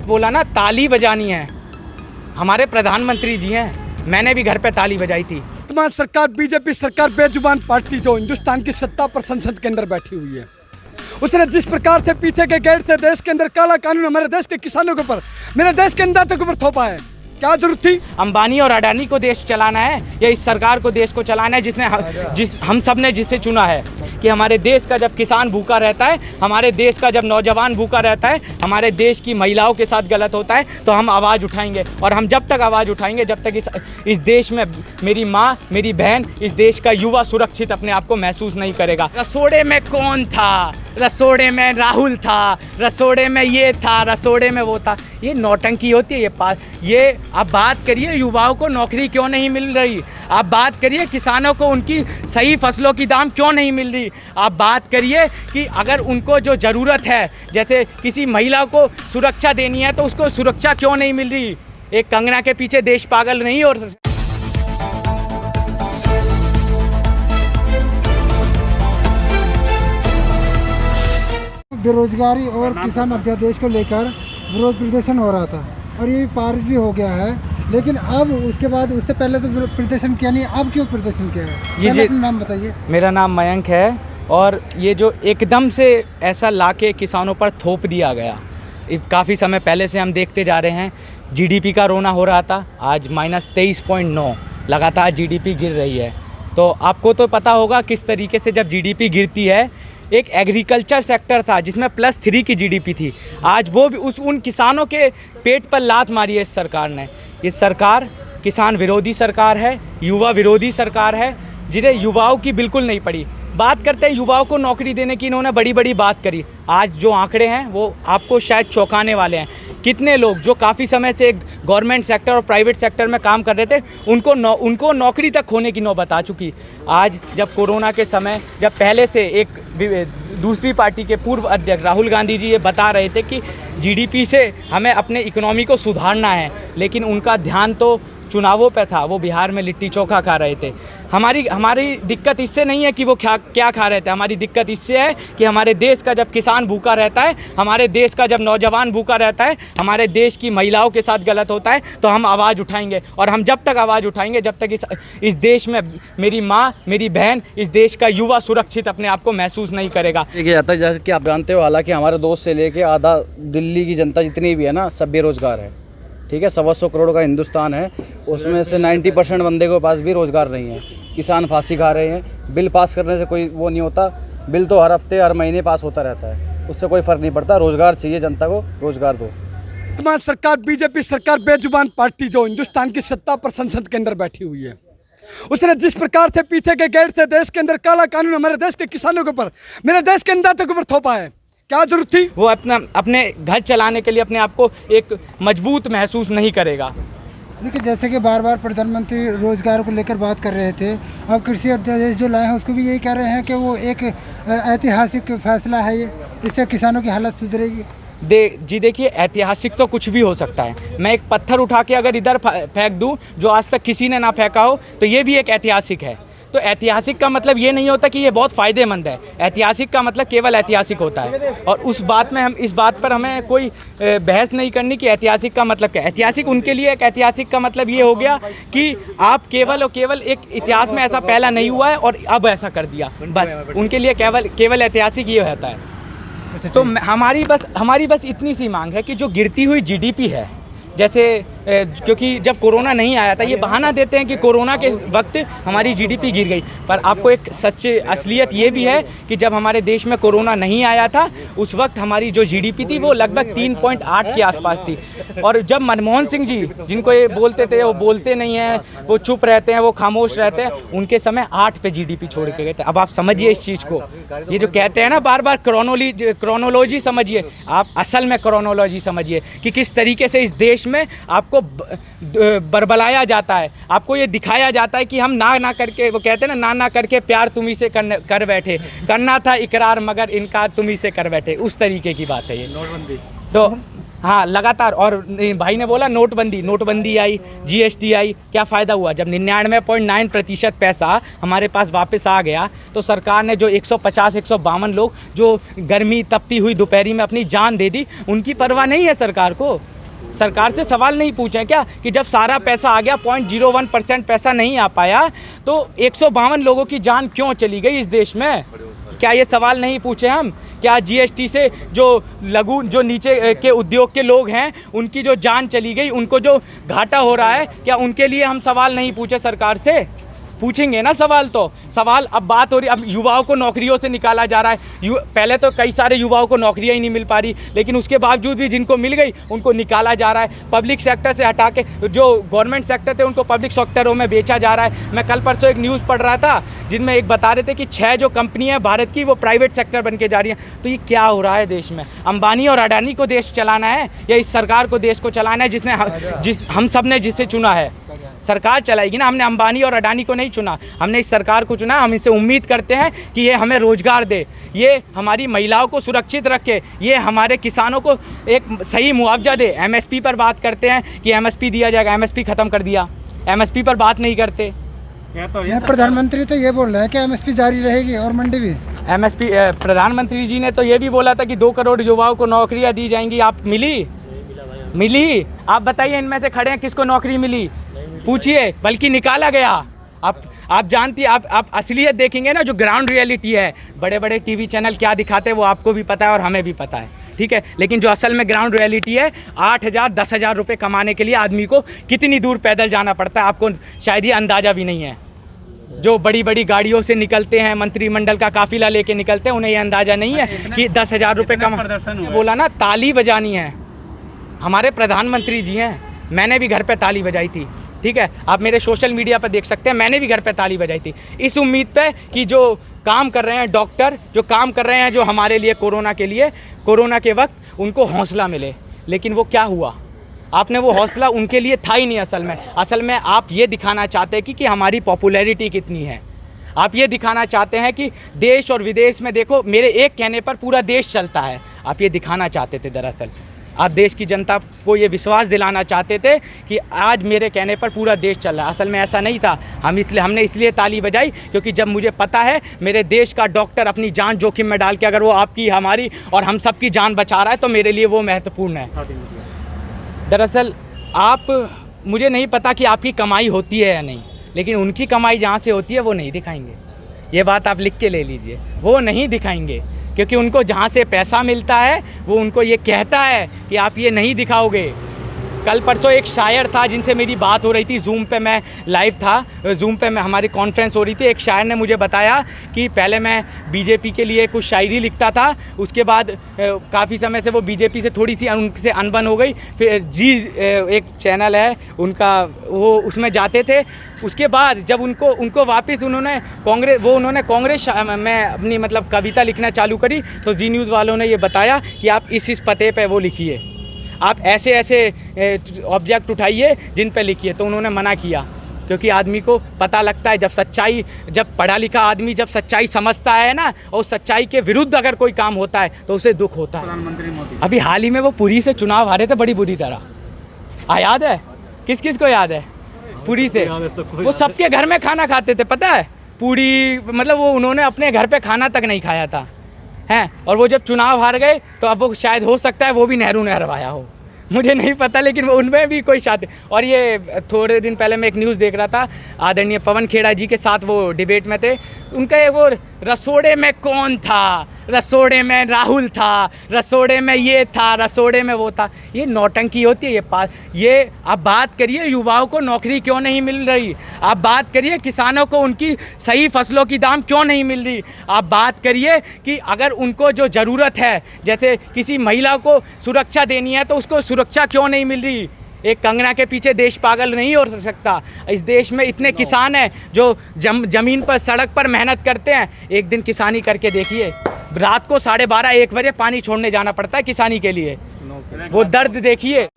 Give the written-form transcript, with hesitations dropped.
बोला ना, ताली बजानी है, हमारे प्रधानमंत्री जी हैं, मैंने भी घर पे ताली बजाई थी। वर्तमान सरकार बीजेपी सरकार बेजुबान पार्टी जो हिंदुस्तान की सत्ता पर संसद के अंदर बैठी हुई है, उसने जिस प्रकार से पीछे के गेट से देश के अंदर काला कानून हमारे देश के किसानों के ऊपर, मेरे देश के अन्नदाता के ऊपर थोपा है, क्या जरूरत थी? अंबानी और अडानी को देश चलाना है या इस सरकार को देश को चलाना है जिसने हम सब ने जिसे चुना है कि हमारे देश का जब किसान भूखा रहता है, हमारे देश का जब नौजवान भूखा रहता है, हमारे देश की महिलाओं के साथ गलत होता है तो हम आवाज़ उठाएंगे। और हम जब तक आवाज़ उठाएंगे जब तक इस देश में मेरी माँ, मेरी बहन, इस देश का युवा सुरक्षित अपने आप को महसूस नहीं करेगा। रसोड़े में कौन था? रसोड़े में राहुल था, रसोड़े में ये था, रसोड़े में वो था। ये नौटंकी होती है। ये आप बात करिए युवाओं को नौकरी क्यों नहीं मिल रही, आप बात करिए किसानों को उनकी सही फसलों की दाम क्यों नहीं मिल रही, आप बात करिए कि अगर उनको जो ज़रूरत है, जैसे किसी महिला को सुरक्षा देनी है तो उसको सुरक्षा क्यों नहीं मिल रही। एक कंगना के पीछे देश पागल नहीं हो। बेरोजगारी और किसान अध्यादेश को लेकर विरोध प्रदर्शन हो रहा था और ये पारित भी हो गया है, लेकिन अब उसके बाद उससे पहले तो प्रदर्शन किया नहीं, अब क्यों प्रदर्शन किया है? ये अपना नाम बताइए। मेरा नाम मयंक है और ये जो एकदम से ऐसा लाके किसानों पर थोप दिया गया, काफ़ी समय पहले से हम देखते जा रहे हैं। जीडीपी का रोना हो रहा था, आज -23.9 लगातार जीडीपी गिर रही है। तो आपको तो पता होगा किस तरीके से जब जीडीपी गिरती है। एक एग्रीकल्चर सेक्टर था जिसमें +3 की जीडीपी थी, आज वो भी उन किसानों के पेट पर लात मारी है इस सरकार ने। ये सरकार किसान विरोधी सरकार है, युवा विरोधी सरकार है, जिन्हें युवाओं की बिल्कुल नहीं पड़ी। बात करते हैं युवाओं को नौकरी देने की, इन्होंने बड़ी बड़ी बात करी। आज जो आंकड़े हैं वो आपको शायद चौंकाने वाले हैं। कितने लोग जो काफ़ी समय से गवर्नमेंट सेक्टर और प्राइवेट सेक्टर में काम कर रहे थे, उनको नौकरी तक खोने की नौबत आ चुकी। आज जब कोरोना के समय, जब पहले से एक दूसरी पार्टी के पूर्व अध्यक्ष राहुल गांधी जी ये बता रहे थे कि जीडीपी से हमें अपने इकोनॉमी को सुधारना है, लेकिन उनका ध्यान तो चुनावों पे था। वो बिहार में लिट्टी चोखा खा रहे थे। हमारी दिक्कत इससे नहीं है कि वो क्या खा रहे थे, हमारी दिक्कत इससे है कि हमारे देश का जब किसान भूखा रहता है, हमारे देश का जब नौजवान भूखा रहता है, हमारे देश की महिलाओं के साथ गलत होता है तो हम आवाज़ उठाएंगे। और हम जब तक आवाज़ उठाएंगे जब तक इस देश में मेरी माँ, मेरी बहन, इस देश का युवा सुरक्षित अपने आप को महसूस नहीं करेगा। देखिए जाता है, जैसे कि आप जानते हो, हालांकि हमारे दोस्त से लेके आधा दिल्ली की जनता जितनी भी है ना, सब बेरोजगार है। ठीक है, 125 करोड़ का हिंदुस्तान है, उसमें से 90% बंदे के पास भी रोज़गार नहीं है। किसान फांसी खा रहे हैं। बिल पास करने से कोई वो नहीं होता, बिल तो हर हफ्ते हर महीने पास होता रहता है, उससे कोई फ़र्क नहीं पड़ता। रोज़गार चाहिए, जनता को रोज़गार दो। वर्तमान सरकार बीजेपी सरकार बेजुबान पार्टी जो हिंदुस्तान की सत्ता पर संसद के अंदर बैठी हुई है, उसने जिस प्रकार से पीछे के गेट से देश के अंदर काला कानून हमारे देश के किसानों के ऊपर, मेरे देश के अन्नदाता के ऊपर थोपा है, क्या जरूरत थी? वो अपने घर चलाने के लिए अपने आप को एक मजबूत महसूस नहीं करेगा। देखिए, जैसे कि बार बार प्रधानमंत्री रोजगार को लेकर बात कर रहे थे, अब कृषि अध्यादेश जो लाए हैं उसको भी यही कह रहे हैं कि वो एक ऐतिहासिक फैसला है, ये इससे किसानों की हालत सुधरेगी। देखिए, ऐतिहासिक तो कुछ भी हो सकता है। मैं एक पत्थर उठा के अगर इधर फेंक दूं जो आज तक किसी ने ना फेंका हो तो ये भी एक ऐतिहासिक है। तो ऐतिहासिक का मतलब ये नहीं होता कि ये बहुत फ़ायदेमंद है। ऐतिहासिक का मतलब केवल ऐतिहासिक होता है, और इस बात पर हमें कोई बहस नहीं करनी कि ऐतिहासिक का मतलब क्या है। ऐतिहासिक उनके लिए एक ऐतिहासिक का मतलब ये हो गया कि आप केवल और केवल एक इतिहास में ऐसा पहला नहीं हुआ है और अब ऐसा कर दिया, बस उनके लिए केवल ऐतिहासिक ये होता है। तो हमारी बस इतनी सी मांग है कि जो गिरती हुई जीडीपी है, जैसे क्योंकि जब कोरोना नहीं आया था, ये बहाना देते हैं कि कोरोना के वक्त हमारी जीडीपी गिर गई, पर आपको एक सच्ची असलियत ये भी है कि जब हमारे देश में कोरोना नहीं आया था उस वक्त हमारी जो जीडीपी थी वो लगभग 3.8 के आसपास थी। और जब मनमोहन सिंह जी, जिनको ये बोलते थे वो बोलते नहीं हैं, वो चुप रहते हैं, वो खामोश रहते हैं, उनके समय 8 पे जीडीपी छोड़ के गए थे। अब आप समझिए इस चीज़ को, ये जो कहते हैं ना बार बार क्रोनोलॉजी समझिए, आप असल में क्रोनोलॉजी समझिए कि किस तरीके से इस देश में आपको बरबलाया जाता है, आपको ये दिखाया जाता है कि हम ना करके, वो कहते हैं ना करके प्यार तुम्ही से कर बैठे, करना था इकरार मगर इनकार तुम्ही से कर बैठे, उस तरीके की बात है ये। तो हाँ लगातार। और भाई ने बोला नोटबंदी आई, जीएसटी आई, क्या फ़ायदा हुआ? जब 99.9% पैसा हमारे पास वापस आ गया तो सरकार ने जो 150-152 लोग जो गर्मी तपती हुई दोपहरी में अपनी जान दे दी, उनकी परवाह नहीं है सरकार को? सरकार से सवाल नहीं पूछे क्या कि जब सारा पैसा आ गया 0.01% पैसा नहीं आ पाया तो 152 लोगों की जान क्यों चली गई इस देश में? क्या ये सवाल नहीं पूछे हम? क्या जीएसटी से जो नीचे के उद्योग के लोग हैं उनकी जो जान चली गई, उनको जो घाटा हो रहा है, क्या उनके लिए हम सवाल नहीं पूछे सरकार से? पूछेंगे ना सवाल। तो सवाल अब बात हो रही, अब युवाओं को नौकरियों से निकाला जा रहा है। पहले तो कई सारे युवाओं को नौकरियां ही नहीं मिल पा रही, लेकिन उसके बावजूद भी जिनको मिल गई उनको निकाला जा रहा है। पब्लिक सेक्टर से हटा के जो गवर्नमेंट सेक्टर थे उनको पब्लिक सेक्टरों में बेचा जा रहा है। मैं कल परसों एक न्यूज़ पढ़ रहा था जिनमें एक बता रहे थे कि 6 जो कंपनियाँ भारत की वो प्राइवेट सेक्टर बन के जा रही हैं। तो ये क्या हो रहा है देश में? अंबानी और अडानी को देश चलाना है या इस सरकार को देश को चलाना है जिसने हम सब ने जिसे चुना है? सरकार चलाएगी ना, हमने अंबानी और अडानी को नहीं चुना, हमने इस सरकार को चुना। हम इनसे उम्मीद करते हैं कि ये हमें रोज़गार दे, ये हमारी महिलाओं को सुरक्षित रखे, ये हमारे किसानों को एक सही मुआवजा दे। एमएसपी पर बात करते हैं कि एमएसपी दिया जाएगा, एमएसपी ख़त्म कर दिया, एमएसपी पर बात नहीं करते। प्रधानमंत्री तो ये बोल रहे हैं कि एमएसपी जारी रहेगी और मंडी भी। एमएसपी प्रधानमंत्री जी ने तो ये भी बोला था कि 2 करोड़ युवाओं को नौकरियाँ दी जाएंगी। आप मिली? आप बताइए इनमें से खड़े हैं किसको नौकरी मिली? पूछिए, बल्कि निकाला गया। आप जानती हैं, आप असलियत देखेंगे ना, जो ग्राउंड रियलिटी है। बड़े बड़े टीवी चैनल क्या दिखाते हैं वो आपको भी पता है और हमें भी पता है, ठीक है। लेकिन जो असल में ग्राउंड रियलिटी है, 8,000-10,000 रुपये कमाने के लिए आदमी को कितनी दूर पैदल जाना पड़ता है, आपको शायद ये अंदाज़ा भी नहीं है। जो बड़ी बड़ी गाड़ियों से निकलते हैं, मंत्रिमंडल का काफिला लेके निकलते हैं, उन्हें ये अंदाज़ा नहीं है कि 10,000 रुपये कमा। बोला ना, ताली बजानी है। हमारे प्रधानमंत्री जी हैं, मैंने भी घर पे ताली बजाई थी, ठीक है। आप मेरे सोशल मीडिया पर देख सकते हैं, मैंने भी घर पे ताली बजाई थी इस उम्मीद पे कि जो काम कर रहे हैं डॉक्टर, जो काम कर रहे हैं जो हमारे लिए कोरोना के लिए, कोरोना के वक्त उनको हौसला मिले। लेकिन वो क्या हुआ? आपने वो हौसला उनके लिए था ही नहीं। असल में आप ये दिखाना चाहते हैं कि हमारी पॉपुलैरिटी कितनी है। आप ये दिखाना चाहते हैं कि देश और विदेश में देखो, मेरे एक कहने पर पूरा देश चलता है। आप ये दिखाना चाहते थे दरअसल। आप देश की जनता को ये विश्वास दिलाना चाहते थे कि आज मेरे कहने पर पूरा देश चल रहा है। असल में ऐसा नहीं था। हमने इसलिए ताली बजाई क्योंकि जब मुझे पता है मेरे देश का डॉक्टर अपनी जान जोखिम में डाल के अगर वो आपकी, हमारी और हम सब की जान बचा रहा है तो मेरे लिए वो महत्वपूर्ण है। दरअसल मुझे नहीं पता कि आपकी कमाई होती है या नहीं, लेकिन उनकी कमाई जहाँ से होती है वो नहीं दिखाएंगे। ये बात आप लिख के ले लीजिए, वो नहीं दिखाएंगे क्योंकि उनको जहाँ से पैसा मिलता है वो उनको ये कहता है कि आप ये नहीं दिखाओगे। कल परसों एक शायर था जिनसे मेरी बात हो रही थी, जूम पे मैं लाइव था, जूम पे हमारी कॉन्फ्रेंस हो रही थी। एक शायर ने मुझे बताया कि पहले मैं बीजेपी के लिए कुछ शायरी लिखता था, उसके बाद काफ़ी समय से वो बीजेपी से थोड़ी सी उनसे अनबन हो गई। फिर एक चैनल है उनका, वो उसमें जाते थे। उसके बाद जब उनको वापस उन्होंने कांग्रेस में अपनी मतलब कविता लिखना चालू करी तो जी न्यूज़ वालों ने ये बताया कि आप इस पते पे वो लिखिए, आप ऐसे ऑब्जेक्ट उठाइए जिन पे लिखिए। तो उन्होंने मना किया क्योंकि आदमी को पता लगता है जब पढ़ा लिखा आदमी जब सच्चाई समझता है ना, और सच्चाई के विरुद्ध अगर कोई काम होता है तो उसे दुख होता है। प्रधानमंत्री मोदी अभी हाल ही में वो पुरी से चुनाव हारे थे बड़ी बुरी तरह। याद है? किस को याद है? पुरी से वो सबके घर में खाना खाते थे, पता है? पूरी मतलब वो उन्होंने अपने घर पे खाना तक नहीं खाया था, हैं। और वो जब चुनाव हार गए तो अब वो शायद हो सकता है वो भी नेहरू ने हरवाया हो, मुझे नहीं पता, लेकिन उनमें भी कोई शादी। और ये थोड़े दिन पहले मैं एक न्यूज़ देख रहा था, आदरणीय पवन खेड़ा जी के साथ वो डिबेट में थे। उनका वो रसोड़े में कौन था, रसोड़े में राहुल था, रसोड़े में ये था, रसोड़े में वो था। ये नौटंकी होती है। ये आप बात करिए युवाओं को नौकरी क्यों नहीं मिल रही, आप बात करिए किसानों को उनकी सही फसलों की दाम क्यों नहीं मिल रही, आप बात करिए कि अगर उनको जो ज़रूरत है, जैसे किसी महिला को सुरक्षा देनी है तो उसको सुरक्षा क्यों नहीं मिल रही। एक कंगना के पीछे देश पागल नहीं हो सकता। इस देश में इतने किसान हैं जो ज़मीन पर, सड़क पर मेहनत करते हैं। एक दिन किसानी करके देखिए, रात को 12:30-1 बजे पानी छोड़ने जाना पड़ता है किसानी के लिए, वो दर्द देखिए।